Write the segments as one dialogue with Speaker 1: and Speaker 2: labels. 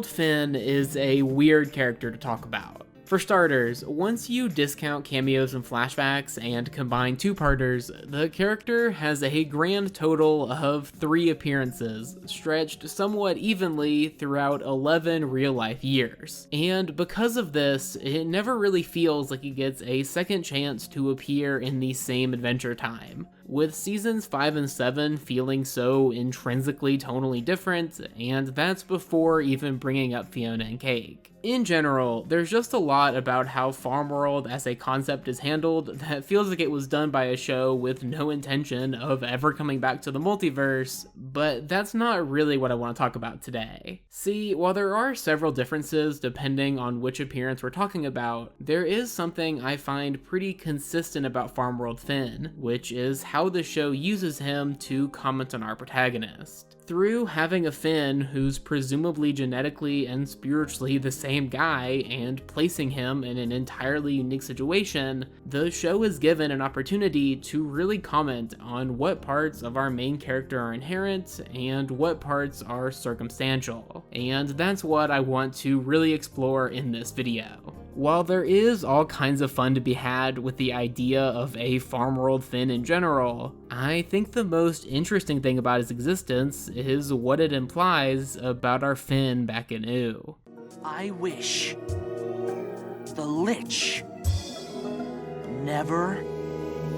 Speaker 1: Farmworld Finn is a weird character to talk about. For starters, once you discount cameos and flashbacks and combine two-parters, the character has a grand total of 3 appearances, stretched somewhat evenly throughout 11 real-life years. And because of this, it never really feels like he gets a second chance to appear in the same adventure time, with seasons 5 and 7 feeling so intrinsically tonally different, and that's before even bringing up Fiona and Cake. In general, there's just a lot about how Farmworld as a concept is handled that feels like it was done by a show with no intention of ever coming back to the multiverse, but that's not really what I want to talk about today. See, while there are several differences depending on which appearance we're talking about, there is something I find pretty consistent about Farmworld Finn, which is how the show uses him to comment on our protagonist. Through having a Finn who's presumably genetically and spiritually the same guy and placing him in an entirely unique situation, the show is given an opportunity to really comment on what parts of our main character are inherent and what parts are circumstantial. And that's what I want to really explore in this video. While there is all kinds of fun to be had with the idea of a Farmworld Finn in general, I think the most interesting thing about his existence is what it implies about our Finn back in Ooh.
Speaker 2: I wish the Lich never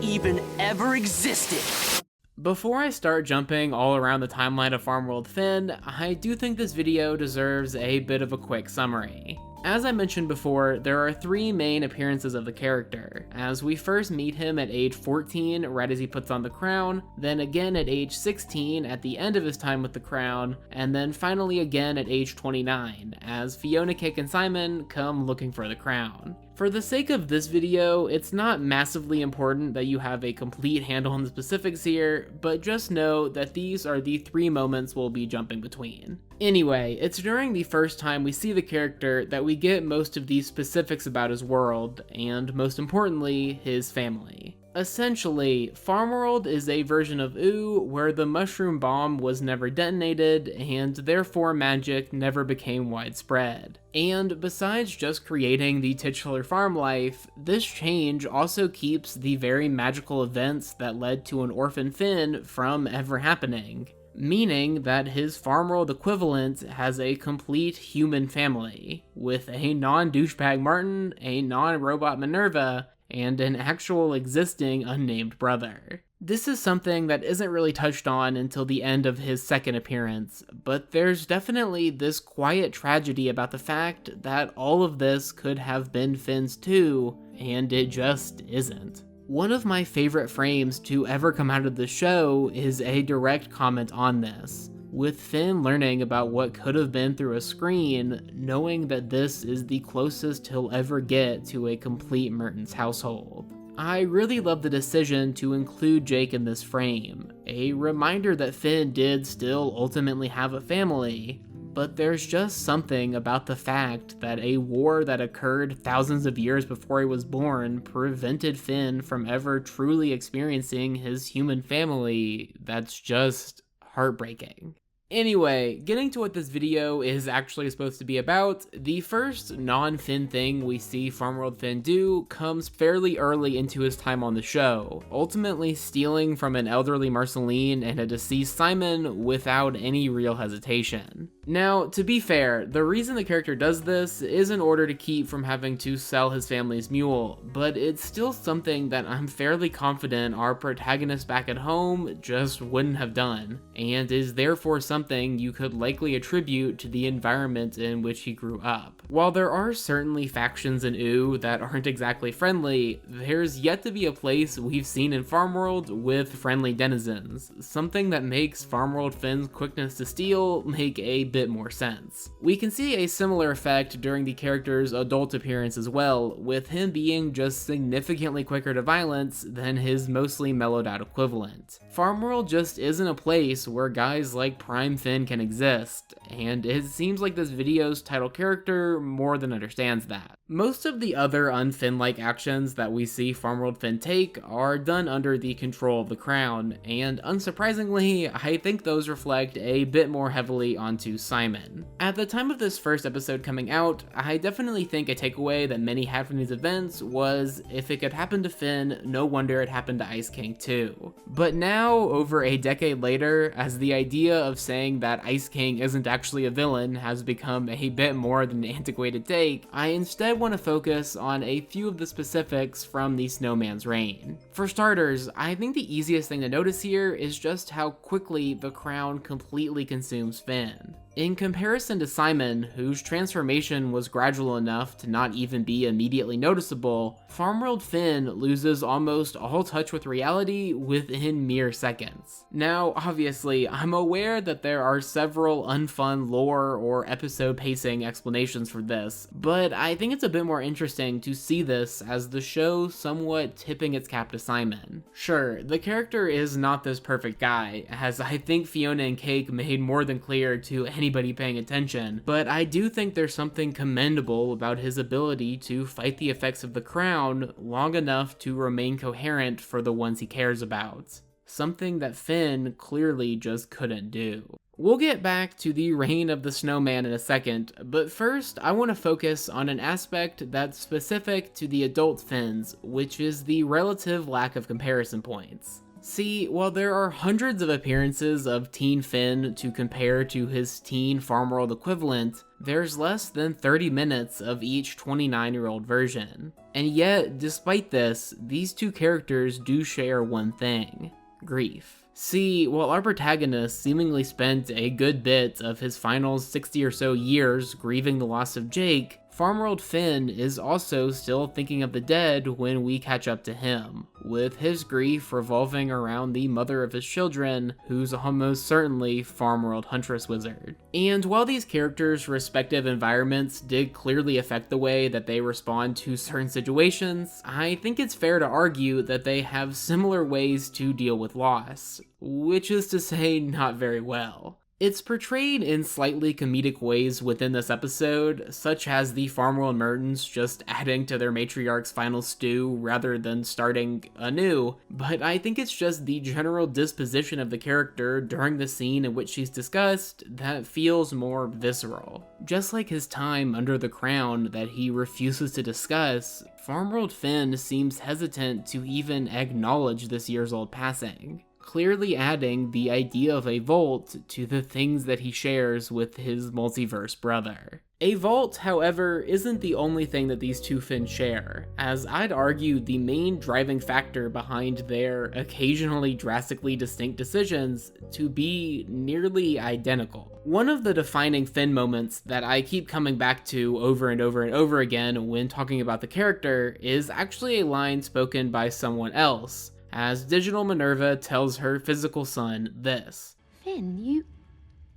Speaker 2: even ever existed.
Speaker 1: Before I start jumping all around the timeline of Farmworld Finn, I do think this video deserves a bit of a quick summary. As I mentioned before, there are 3 main appearances of the character, as we first meet him at age 14 right as he puts on the crown, then again at age 16 at the end of his time with the crown, and then finally again at age 29, as Fiona, Cake, and Simon come looking for the crown. For the sake of this video, it's not massively important that you have a complete handle on the specifics here, but just know that these are the 3 moments we'll be jumping between. Anyway, it's during the first time we see the character that we get most of these specifics about his world, and most importantly, his family. Essentially, Farmworld is a version of Ooh where the mushroom bomb was never detonated, and therefore magic never became widespread. And besides just creating the titular farm life, this change also keeps the very magical events that led to an orphan Finn from ever happening. Meaning that his Farmworld equivalent has a complete human family, with a non-douchebag Martin, a non-robot Minerva, and an actual existing unnamed brother. This is something that isn't really touched on until the end of his second appearance, but there's definitely this quiet tragedy about the fact that all of this could have been Finn's too, and it just isn't. One of my favorite frames to ever come out of the show is a direct comment on this, with Finn learning about what could have been through a screen, knowing that this is the closest he'll ever get to a complete Mertens household. I really love the decision to include Jake in this frame, a reminder that Finn did still ultimately have a family, but there's just something about the fact that a war that occurred thousands of years before he was born prevented Finn from ever truly experiencing his human family that's just heartbreaking. Anyway, getting to what this video is actually supposed to be about, the first non-Finn thing we see Farmworld Finn do comes fairly early into his time on the show, ultimately stealing from an elderly Marceline and a deceased Simon without any real hesitation. Now, to be fair, the reason the character does this is in order to keep from having to sell his family's mule, but it's still something that I'm fairly confident our protagonist back at home just wouldn't have done, and is therefore something you could likely attribute to the environment in which he grew up. While there are certainly factions in Ooh that aren't exactly friendly, there's yet to be a place we've seen in Farmworld with friendly denizens, something that makes Farmworld Finn's quickness to steal make a bit more sense. We can see a similar effect during the character's adult appearance as well, with him being just significantly quicker to violence than his mostly mellowed out equivalent. Farmworld just isn't a place where guys like Prime Finn can exist, and it seems like this video's title character more than understands that. Most of the other un-Finn-like actions that we see Farmworld Finn take are done under the control of the Crown, and unsurprisingly, I think those reflect a bit more heavily onto Simon. At the time of this first episode coming out, I definitely think a takeaway that many had from these events was, if it could happen to Finn, no wonder it happened to Ice King too. But now, over a decade later, as the idea of saying that Ice King isn't actually a villain has become a bit more than an antiquated take, I instead want to focus on a few of the specifics from the Snowman's reign. For starters, I think the easiest thing to notice here is just how quickly the Crown completely consumes Finn. In comparison to Simon, whose transformation was gradual enough to not even be immediately noticeable, Farmworld Finn loses almost all touch with reality within mere seconds. Now, obviously, I'm aware that there are several unfun lore or episode pacing explanations for this, but I think it's a bit more interesting to see this as the show somewhat tipping its cap to Simon. Sure, the character is not this perfect guy, as I think Fiona and Cake made more than clear to anybody paying attention, but I do think there's something commendable about his ability to fight the effects of the Crown long enough to remain coherent for the ones he cares about. Something that Finn clearly just couldn't do. We'll get back to the reign of the Snowman in a second, but first I want to focus on an aspect that's specific to the adult Finns, which is the relative lack of comparison points. See, while there are hundreds of appearances of teen Finn to compare to his teen Farmworld equivalent, there's less than 30 minutes of each 29-year-old version. And yet, despite this, these two characters do share one thing: grief. See, while our protagonist seemingly spent a good bit of his final 60 or so years grieving the loss of Jake, Farmworld Finn is also still thinking of the dead when we catch up to him, with his grief revolving around the mother of his children, who's almost certainly Farmworld Huntress Wizard. And while these characters' respective environments did clearly affect the way that they respond to certain situations, I think it's fair to argue that they have similar ways to deal with loss, which is to say, not very well. It's portrayed in slightly comedic ways within this episode, such as the Farmworld Mertens just adding to their matriarch's final stew rather than starting anew, but I think it's just the general disposition of the character during the scene in which she's discussed that feels more visceral. Just like his time under the Crown that he refuses to discuss, Farmworld Finn seems hesitant to even acknowledge this years-old passing, clearly adding the idea of a vault to the things that he shares with his multiverse brother. A vault, however, isn't the only thing that these two Finns share, as I'd argue the main driving factor behind their occasionally drastically distinct decisions to be nearly identical. One of the defining Finn moments that I keep coming back to over and over and over again when talking about the character is actually a line spoken by someone else, as Digital Minerva tells her physical son this:
Speaker 3: Finn,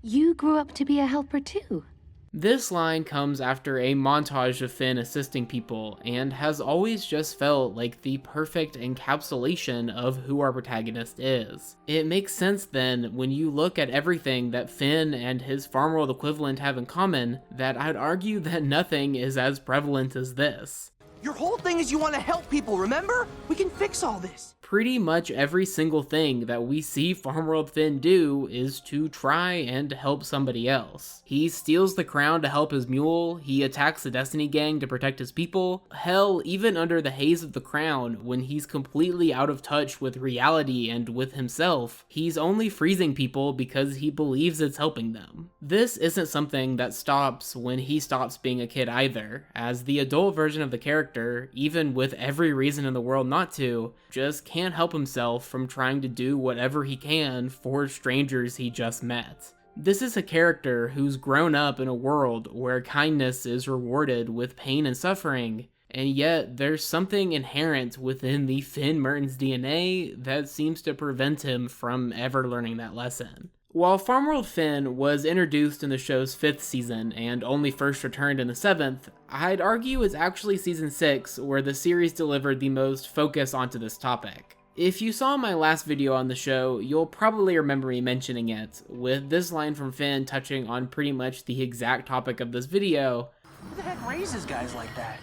Speaker 3: you grew up to be a helper too.
Speaker 1: This line comes after a montage of Finn assisting people, and has always just felt like the perfect encapsulation of who our protagonist is. It makes sense then, when you look at everything that Finn and his Farmworld equivalent have in common, that I'd argue that nothing is as prevalent as this.
Speaker 2: Your whole thing is you want to help people, remember? We can fix all this.
Speaker 1: Pretty much every single thing that we see Farmworld Finn do is to try and help somebody else. He steals the crown to help his mule, he attacks the Destiny Gang to protect his people, hell, even under the haze of the crown, when he's completely out of touch with reality and with himself, he's only freezing people because he believes it's helping them. This isn't something that stops when he stops being a kid either, as the adult version of the character, even with every reason in the world not to, just can't help himself from trying to do whatever he can for strangers he just met. This is a character who's grown up in a world where kindness is rewarded with pain and suffering, and yet there's something inherent within the Finn Mertens DNA that seems to prevent him from ever learning that lesson. While Farmworld Finn was introduced in the show's 5th season and only first returned in the 7th, I'd argue it's actually season 6 where the series delivered the most focus onto this topic. If you saw my last video on the show, you'll probably remember me mentioning it, with this line from Finn touching on pretty much the exact topic of this video.
Speaker 2: Who the heck raises guys like that?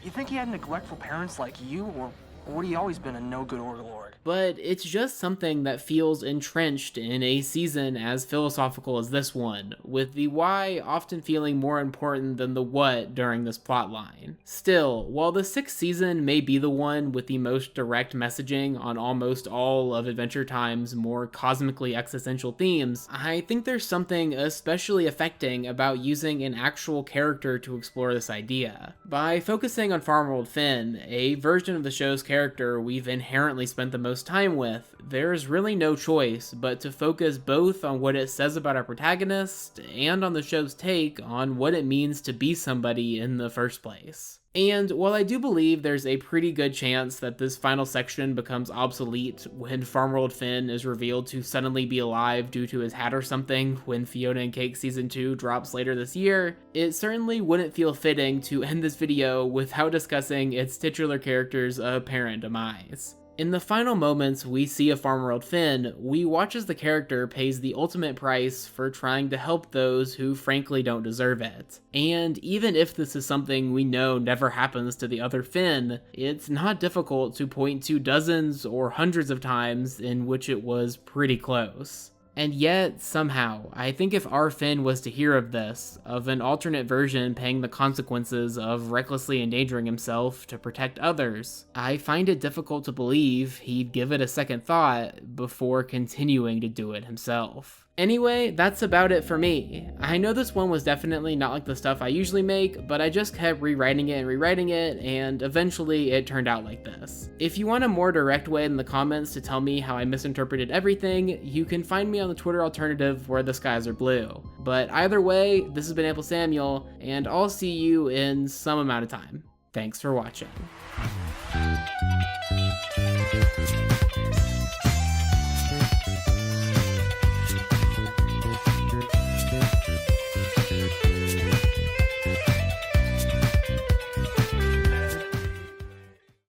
Speaker 2: You think he had neglectful parents like you, or would he always been a no-good overlord?
Speaker 1: But it's just something that feels entrenched in a season as philosophical as this one, with the why often feeling more important than the what during this plotline. Still, while the 6th season may be the one with the most direct messaging on almost all of Adventure Time's more cosmically existential themes, I think there's something especially affecting about using an actual character to explore this idea. By focusing on Farmworld Finn, a version of the show's character we've inherently spent the most time with, there's really no choice but to focus both on what it says about our protagonist and on the show's take on what it means to be somebody in the first place. And while I do believe there's a pretty good chance that this final section becomes obsolete when Farmworld Finn is revealed to suddenly be alive due to his hat or something when Fiona and Cake Season 2 drops later this year, it certainly wouldn't feel fitting to end this video without discussing its titular character's apparent demise. In the final moments we see of Farmworld Finn, we watch as the character pays the ultimate price for trying to help those who frankly don't deserve it. And even if this is something we know never happens to the other Finn, it's not difficult to point to dozens or hundreds of times in which it was pretty close. And yet, somehow, I think if our Finn was to hear of this, of an alternate version paying the consequences of recklessly endangering himself to protect others, I find it difficult to believe he'd give it a second thought before continuing to do it himself. Anyway, that's about it for me. I know this one was definitely not like the stuff I usually make, but I just kept rewriting it, and eventually it turned out like this. If you want a more direct way in the comments to tell me how I misinterpreted everything, you can find me on the Twitter alternative where the skies are blue. But either way, this has been AmpleSamuel, and I'll see you in some amount of time. Thanks for watching.